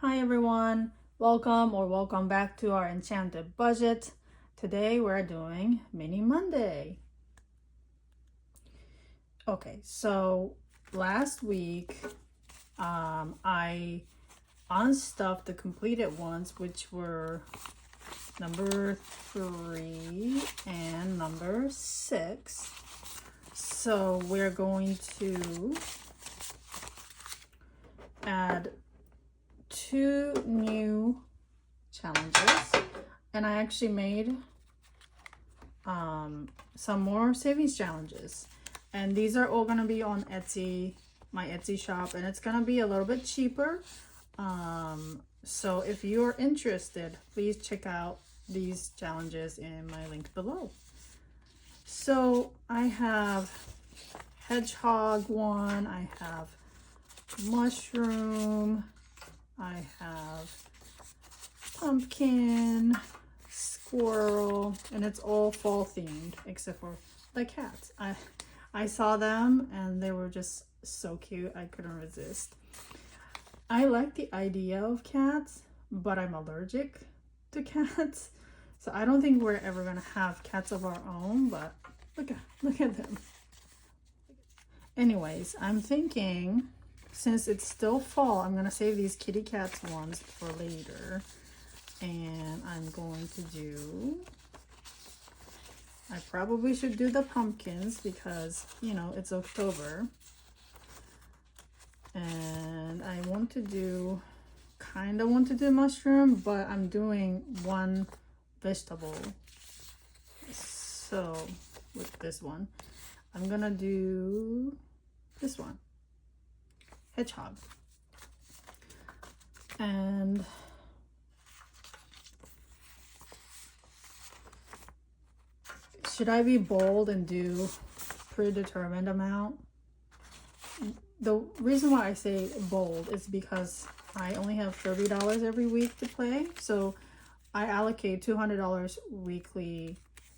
Hi everyone, welcome back to our Enchanted Budget. Today we're doing Mini Monday. Okay, so last week I unstuffed the completed ones, which were number 3 and number 6. So we're going to add 2 new challenges, and I actually made some more savings challenges, and these are all gonna be on Etsy, my Etsy shop, and it's gonna be a little bit cheaper. So if you're interested, please check out these challenges in my link below. So I have hedgehog one, I have mushroom, I have pumpkin, squirrel, and it's all fall themed except for the cats. I saw them and they were just so cute. I couldn't resist. I like the idea of cats, but I'm allergic to cats. So I don't think we're ever gonna have cats of our own, but look at them. Anyways, I'm thinking, since it's still fall, I'm gonna save these kitty cats ones for later. And I'm going to do, I probably should do the pumpkins because, you know, it's October. And I want to do, kinda want to do mushroom, but I'm doing one vegetable. So with this one, I'm gonna do this one, hedgehog. And should I be bold and do predetermined amount? The reason why I say bold is because I only have $30 every week to play, so I allocate $200 weekly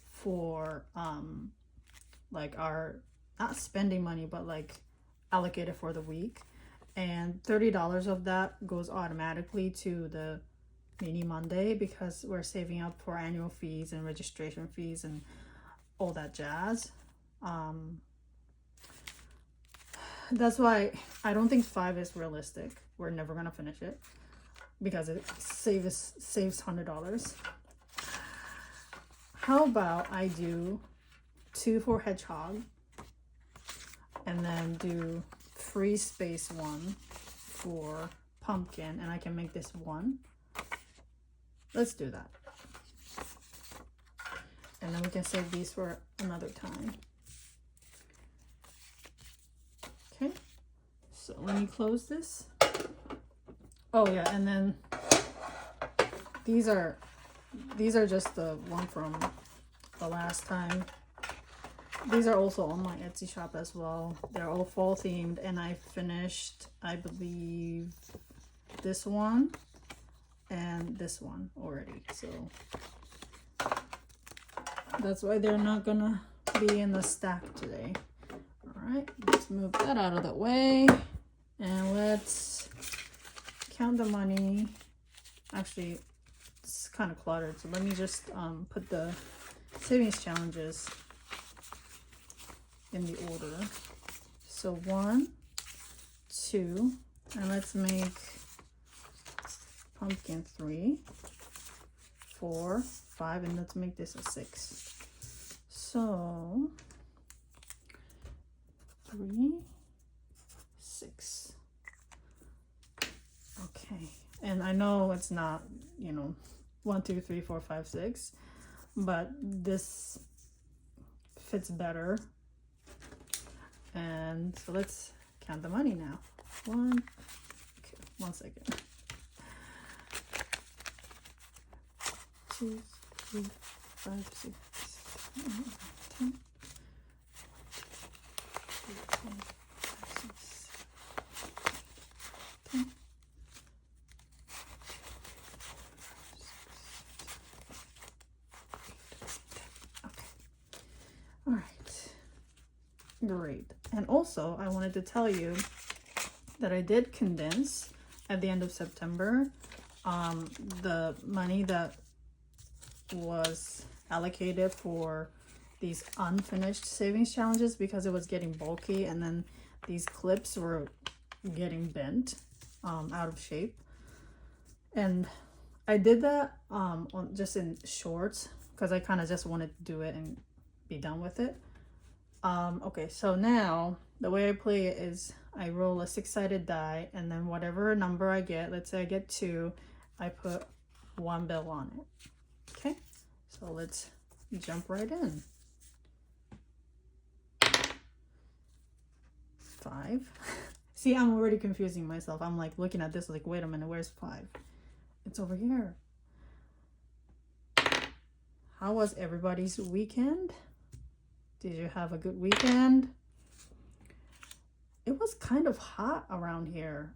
for like our, not spending money, but like allocated for the week, and $30 of that goes automatically to the Mini Monday because we're saving up for annual fees and registration fees and all that jazz. That's why I don't think 5 is realistic. We're never gonna finish it because it saves $100. How about I do 2 for hedgehog and then do free space 1 for pumpkin, and I can make this 1. Let's do that. And then we can save these for another time. Okay, so let me close this. Oh yeah, and then these are just the one from the last time. These are also on my Etsy shop as well. They're all fall themed, and I finished, I believe, this one and this one already. So that's why they're not gonna be in the stack today. All right, let's move that out of the way and let's count the money. Actually, it's kind of cluttered, so let me just put the savings challenges in the order. So 1, 2, and let's make pumpkin 3, 4, 5, and let's make this a 6. So 3, 6. Okay, and I know it's not, you know, 1, 2, 3, 4, 5, 6, but this fits better. And so let's count the money now. 1 second. 2, 3, 5, 6, 7, 8, 10. 10. All right, great. And also I wanted to tell you that I did condense at the end of September, the money that was allocated for these unfinished savings challenges, because it was getting bulky and then these clips were getting bent, out of shape. And I did that just in shorts because I kind of just wanted to do it and be done with it. Okay, so now the way I play it is I roll a 6-sided die, and then whatever number I get, let's say I get 2, I put 1 bill on it. Okay, so let's jump right in. 5. See, I'm already confusing myself. I'm like looking at this like, wait a minute, where's 5? It's over here. How was everybody's weekend? Did you have a good weekend? It was kind of hot around here.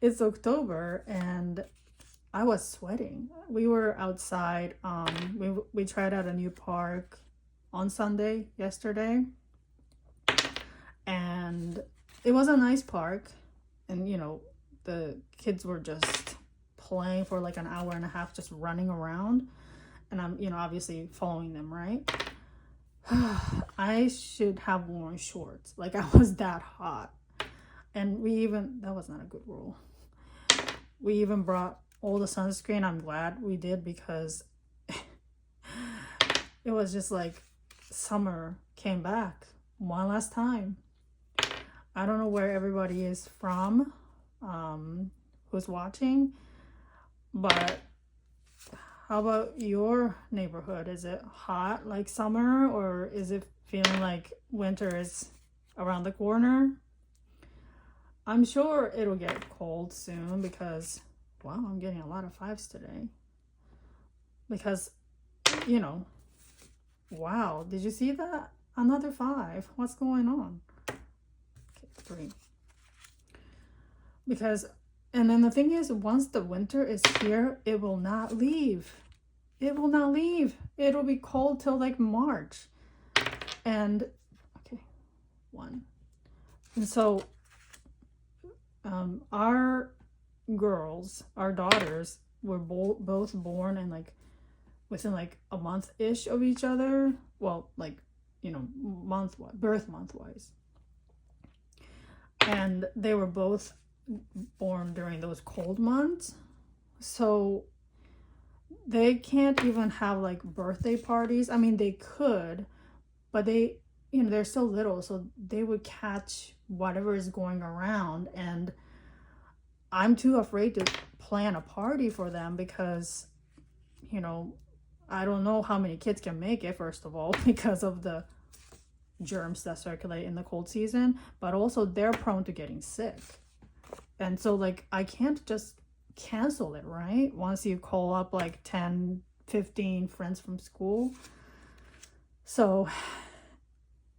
It's October and I was sweating. We were outside. We tried out a new park on Sunday, yesterday. And it was a nice park. And, you know, the kids were just playing for like an hour and a half, just running around. And I'm, you know, obviously following them, right? I should have worn shorts. Like, I was that hot. And that was not a good rule. We even brought all the sunscreen. I'm glad we did, because it was just like summer came back one last time. I don't know where everybody is from, who's watching, but how about your neighborhood? Is it hot like summer, or is it feeling like winter is around the corner? I'm sure it'll get cold soon because, wow, I'm getting a lot of 5s today. Because, you know, wow, did you see that? Another 5. What's going on? Okay, 3. Because, and then the thing is, once the winter is here, it will not leave. It will not leave. It'll be cold till like March. And, okay, 1. And so, our girls, our daughters, were both born in like, within like a month-ish of each other. Well, like, you know, birth month-wise. And they were both born during those cold months, so they can't even have like birthday parties. I mean, they could, but they, you know, they're still little, so they would catch whatever is going around, and I'm too afraid to plan a party for them because, you know, I don't know how many kids can make it, first of all, because of the germs that circulate in the cold season, but also they're prone to getting sick. And so, like, I can't just cancel it, right? Once you call up like 10, 15 friends from school. So,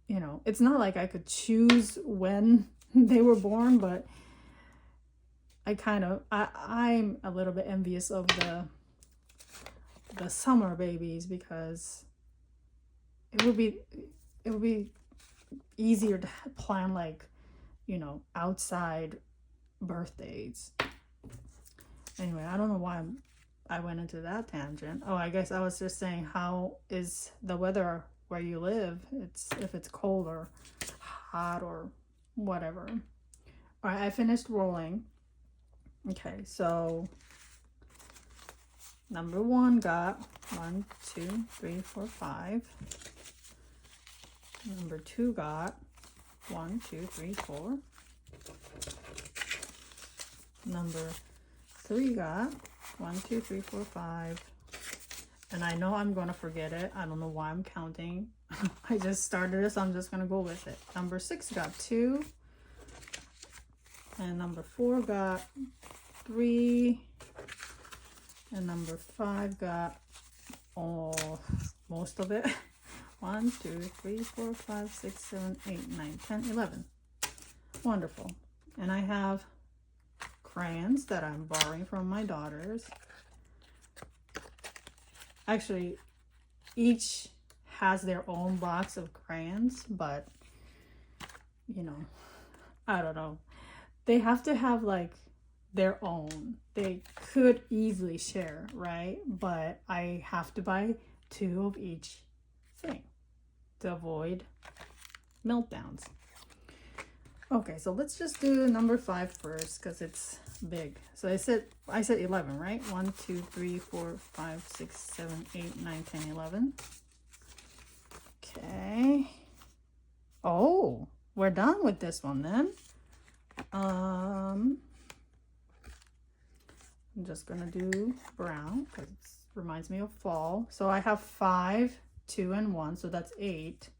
you know, it's not like I could choose when they were born, but I'm a little bit envious of the summer babies, because it would be easier to plan, like, you know, outside birthdays. Anyway, I don't know why I went into that tangent. Oh, I guess I was just saying, how is the weather where you live? If it's cold or hot or whatever. All right, I finished rolling. Okay, so number 1 got 1, 2, 3, 4, 5. Number 2 got 1, 2, 3, 4. Number 3 got 1, 2, 3, 4, 5. And I know I'm gonna forget it. I don't know why I'm counting. I just started it, so I'm just gonna go with it. Number 6 got 2. And number 4 got 3. And number 5 got most of it. 1, 2, 3, 4, 5, 6, 7, 8, 9, 10, 11. Wonderful. And I have crayons that I'm borrowing from my daughters. Actually, each has their own box of crayons, but, you know, I don't know. they have to have like their own. They could easily share, right? But I have to buy 2 of each thing to avoid meltdowns. Okay, so let's just do number 5 first because it's big. So I said 11, right? 1, 2, 3, 4, 5, 6, 7, 8, 9, 10, 11. Okay. Oh, we're done with this one then. I'm just gonna do brown because it reminds me of fall. So I have 5, 2, and 1, so that's 8.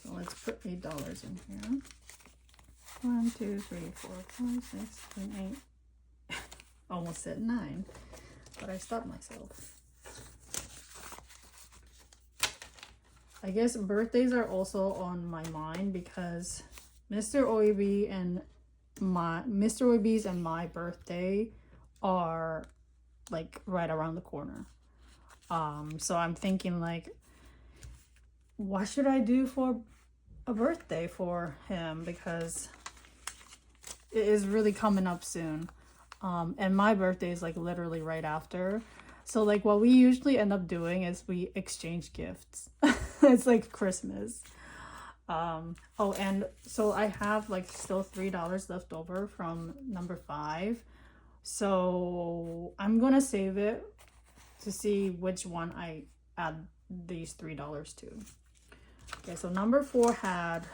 So let's put $8 in here. 1, 2, 3, 4, 5, 6, 7, 8. Almost said 9, but I stopped myself. I guess birthdays are also on my mind because Mr. Oibi and Mr. Oibi's and my birthday are like right around the corner. So I'm thinking like, what should I do for a birthday for him, because it is really coming up soon. And my birthday is like literally right after. So like what we usually end up doing is we exchange gifts. It's like Christmas. Oh, and so I have like still $3 left over from number 5. So I'm gonna save it to see which one I add these $3 to. Okay, so number 4 had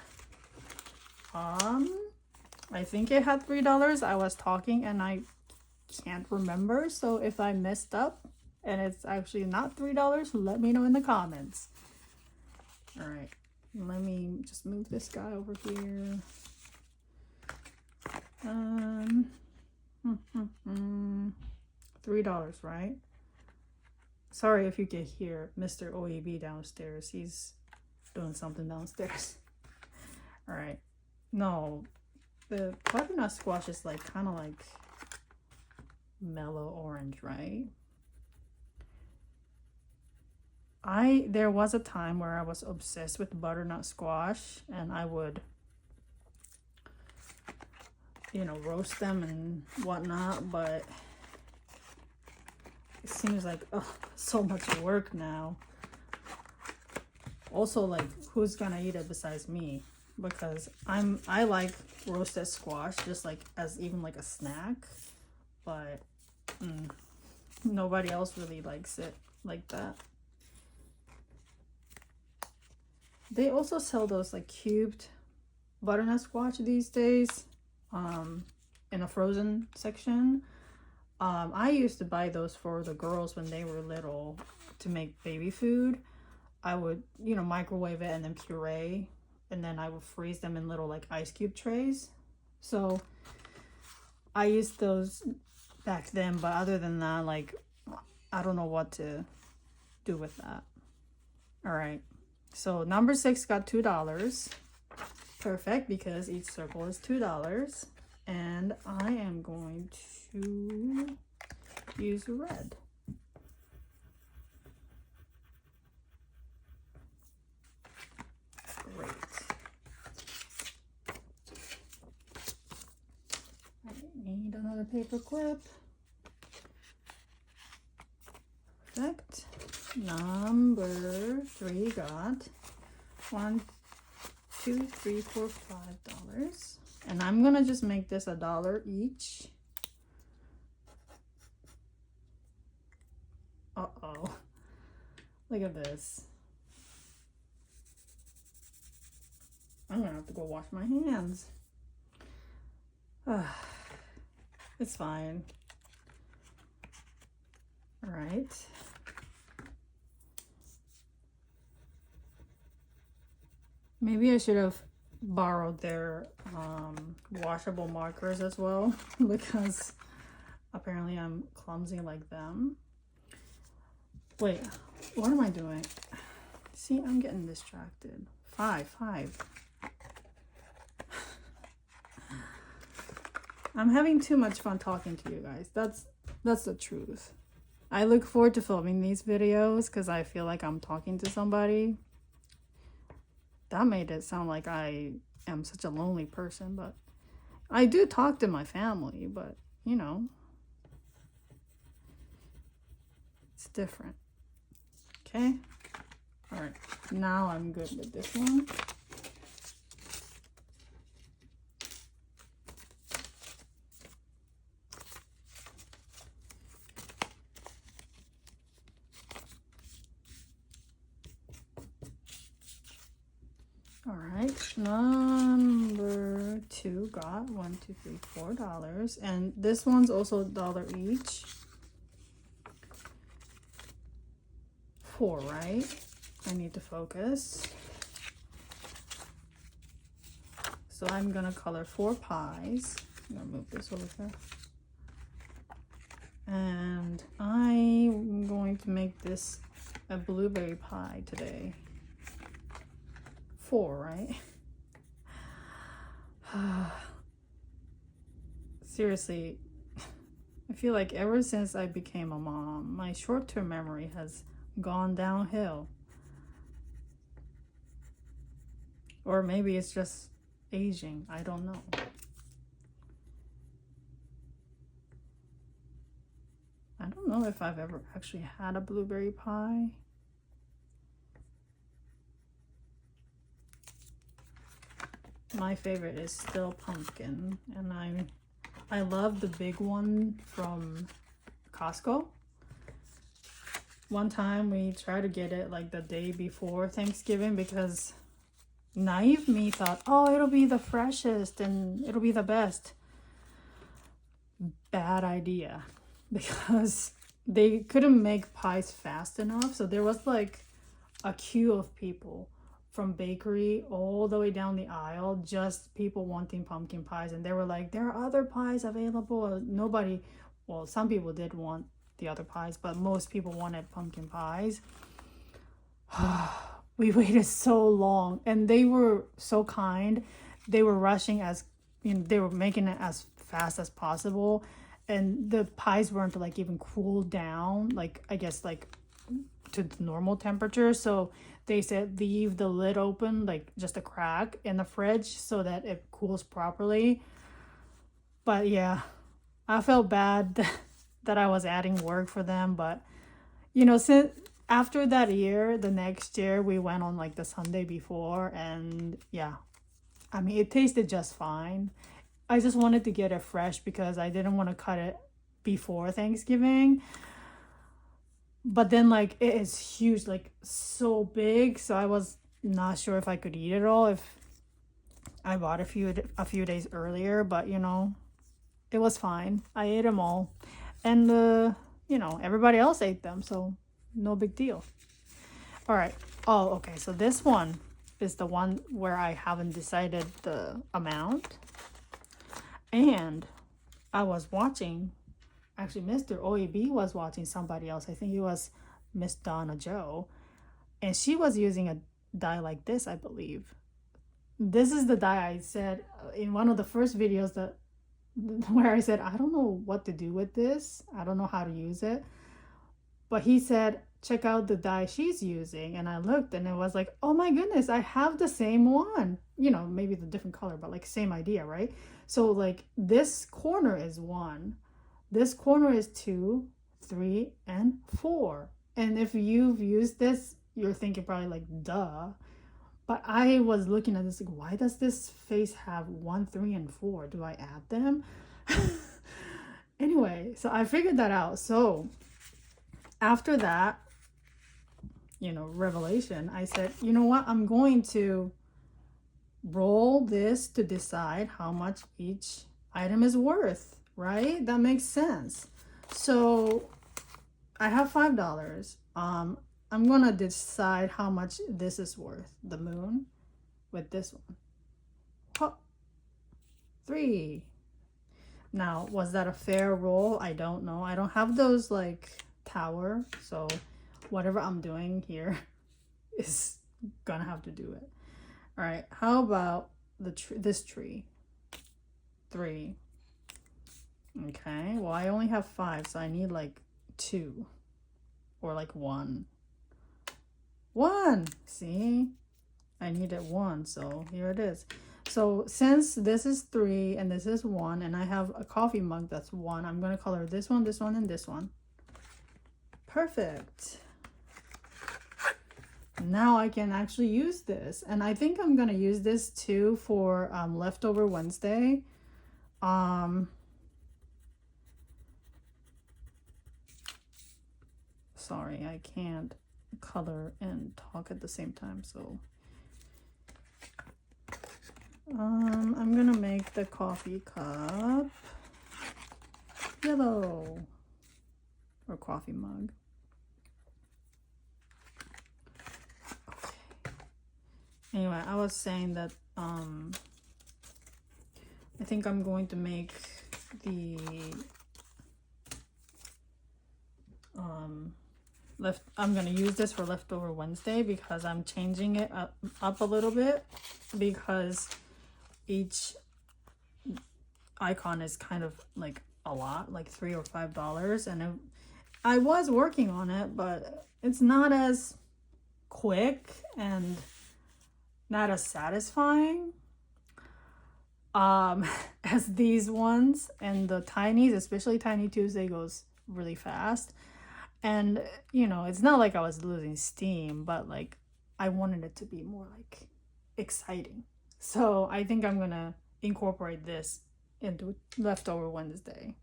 I think it had $3. I was talking and I can't remember, so if I messed up and it's actually not $3, let me know in the comments. All right, let me just move this guy over here. $3, right? Sorry if you can hear Mr. OEB downstairs. He's doing something downstairs. All right. No, the butternut squash is like kind of like mellow orange, right? There was a time where I was obsessed with butternut squash, and I would, you know, roast them and whatnot, but it seems like, oh, so much work now. Also, like, who's gonna eat it besides me? Because I like roasted squash just like as even like a snack, but nobody else really likes it like that. They also sell those like cubed butternut squash these days in a frozen section. I used to buy those for the girls when they were little to make baby food. I would, you know, microwave it and then puree, and then I would freeze them in little like ice cube trays. So I used those back then, but other than that, like, I don't know what to do with that. All right. So number 6 got $2. Perfect, because each circle is $2. And I am going to use red. Great. I need another paper clip. Perfect. Number 3 got $1, $2, $3, $4, $5. And I'm gonna just make this $1 each. Uh-oh. Look at this. I'm gonna have to go wash my hands. It's fine. All right. Maybe I should have borrowed their washable markers as well, because apparently I'm clumsy like them. Wait, what am I doing? See, I'm getting distracted. 5. I'm having too much fun talking to you guys. That's the truth. I look forward to filming these videos because I feel like I'm talking to somebody. That made it sound like I am such a lonely person, but I do talk to my family, but you know, it's different. Okay. All right. Now I'm good with this one. All right, number 2 got $1, $2, $3, $4, and this one's also $1 each. 4, right? I need to focus. So I'm gonna color 4 pies. I'm gonna move this over here. And I'm going to make this a blueberry pie today. 4, right? Seriously, I feel like ever since I became a mom, my short-term memory has gone downhill. Or maybe it's just aging. I don't know. I don't know if I've ever actually had a blueberry pie. My favorite is still pumpkin, and I love the big one from Costco. One time we tried to get it like the day before Thanksgiving because naive me thought, oh, it'll be the freshest and it'll be the best. Bad idea, because they couldn't make pies fast enough, so there was like a queue of people from bakery all the way down the aisle, just people wanting pumpkin pies, and they were like, there are other pies available. Nobody, well, some people did want the other pies, but most people wanted pumpkin pies. We waited so long, and they were so kind. They were rushing, as you know, they were making it as fast as possible, and the pies weren't like even cooled down, like I guess like to the normal temperature. So they said leave the lid open, like just a crack in the fridge, so that it cools properly. But yeah, I felt bad that I was adding work for them. But you know, since after that year, the next year we went on like the Sunday before, and yeah, I mean, it tasted just fine. I just wanted to get it fresh because I didn't want to cut it before Thanksgiving. But then like it is huge, like so big, so I was not sure if I could eat it all if I bought a few days earlier. But you know, it was fine. I ate them all, and you know, everybody else ate them, so no big deal. All right. Oh, okay. So this one is the one where I haven't decided the amount, and I was watching. Actually, Mr. OEB was watching somebody else. I think it was Miss Donna Joe. And she was using a die like this, I believe. This is the die I said in one of the first videos where I said, I don't know what to do with this. I don't know how to use it. But he said, check out the die she's using. And I looked and it was like, oh my goodness, I have the same one. You know, maybe the different color, but like same idea, right? So like this corner is 1. This corner is 2, 3, and 4. And if you've used this, you're thinking probably like, duh. But I was looking at this like, why does this face have 1, 3, and 4? Do I add them? Anyway, so I figured that out. So after that, you know, revelation, I said, you know what? I'm going to roll this to decide how much each item is worth. Right? That makes sense. So I have $5. I'm gonna decide how much this is worth. The moon with this one. Oh, 3. Now, was that a fair roll? I don't know. I don't have those like tower, so whatever I'm doing here is gonna have to do it. All right. How about this tree? 3. Okay, well, I only have 5, so I need like 2 or like 1. 1, see? I needed 1, so here it is. So since this is 3 and this is 1, and I have a coffee mug that's 1, I'm gonna color this one, and this one. Perfect. Now I can actually use this, and I think I'm gonna use this too for leftover Wednesday. Sorry, I can't color and talk at the same time, so I'm gonna make the coffee cup yellow, or coffee mug. Okay. Anyway, I was saying that I think I'm going to make the I'm gonna use this for leftover Wednesday because I'm changing it up a little bit, because each icon is kind of like a lot, like $3 or $5, and I was working on it, but it's not as quick and not as satisfying as these ones. And the tinies, especially Tiny Tuesday, goes really fast. And you know, it's not like I was losing steam, but like I wanted it to be more like exciting. So I think I'm gonna incorporate this into leftover Wednesday.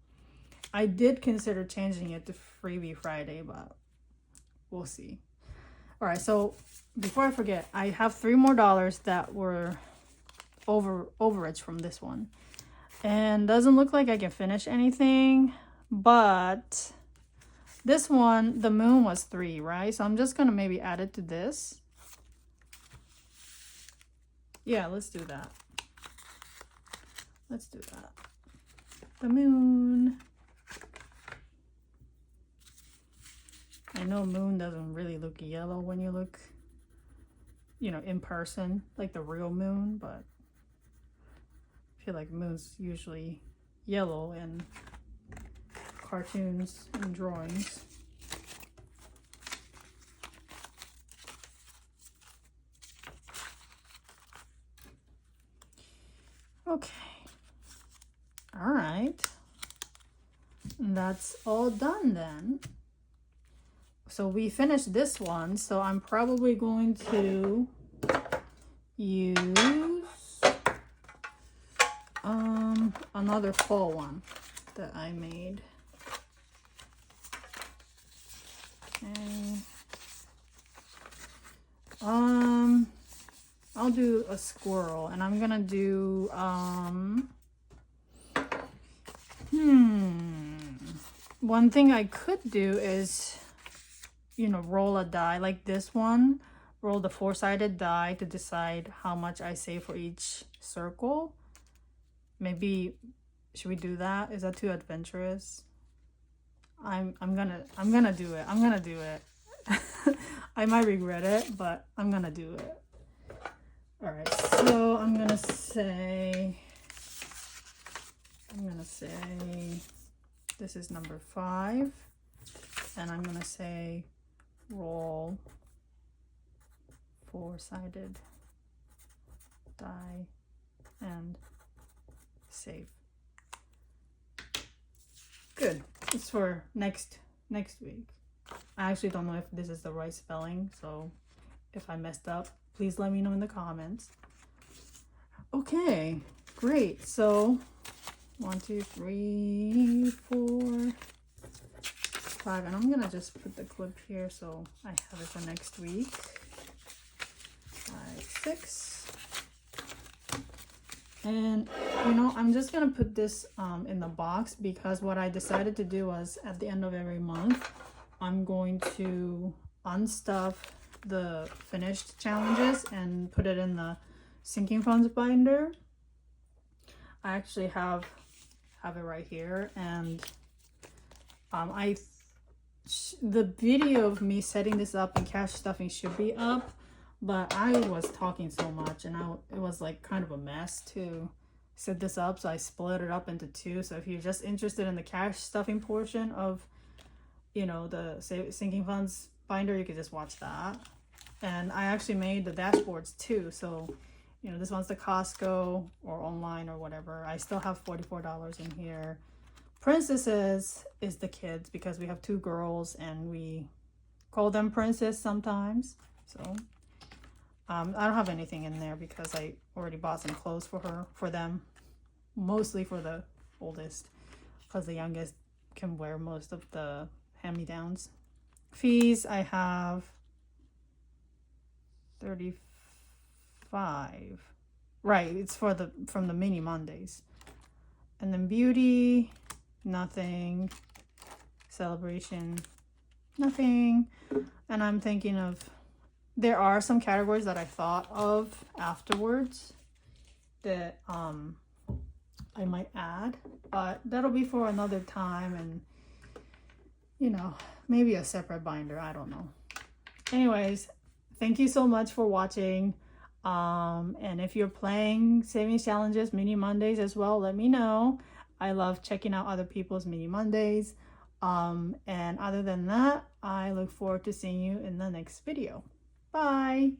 I did consider changing it to Freebie Friday, but we'll see. All right, so before I forget, I have $3 more that were overage from this one, and doesn't look like I can finish anything. But this one, the moon was 3, right? So I'm just gonna maybe add it to this. Yeah, let's do that. Let's do that. The moon. I know moon doesn't really look yellow when you look, you know, in person, like the real moon, but I feel like moon's usually yellow in cartoons and drawings. Okay. All right. That's all done then. So we finished this one, so I'm probably going to use another fall one that I made. Okay. I'll do a squirrel, and I'm gonna do one thing I could do is, you know, roll a die like this one, roll the 4-sided die to decide how much I save for each circle. Maybe should we do that? Is that too adventurous? I'm gonna do it. I'm gonna do it. I might regret it, but I'm gonna do it. All right, so I'm gonna say this is number 5, and I'm gonna say roll 4-sided die and save. Good. It's for next week. I actually don't know if this is the right spelling, so if I messed up, please let me know in the comments. Okay, great. So 1, 2, 3, 4, 5, and I'm gonna just put the clip here so I have it for next week. 5, 6. And you know, I'm just gonna put this in the box, because what I decided to do was at the end of every month, I'm going to unstuff the finished challenges and put it in the sinking funds binder. I actually have it right here, and the video of me setting this up and cash stuffing should be up, but I was talking so much, and it was like kind of a mess to set this up, so I split it up into 2. So if you're just interested in the cash stuffing portion of, you know, the sinking funds binder, you could just watch that. And I actually made the dashboards too. So, you know, this one's the Costco or online or whatever. I still have $44 in here. Princesses is the kids because we have 2 girls and we call them princess sometimes. So I don't have anything in there because I already bought some clothes for them, mostly for the oldest, because the youngest can wear most of the hand-me-downs. Fees, I have 35. Right, it's for from the mini Mondays. And then beauty, nothing. Celebration, nothing. And I'm thinking of, there are some categories that I thought of afterwards that I might add, but that'll be for another time, and you know, maybe a separate binder, I don't know. Anyways, thank you so much for watching. And if you're playing savings challenges, mini Mondays as well, let me know. I love checking out other people's mini Mondays. And other than that, I look forward to seeing you in the next video. Bye.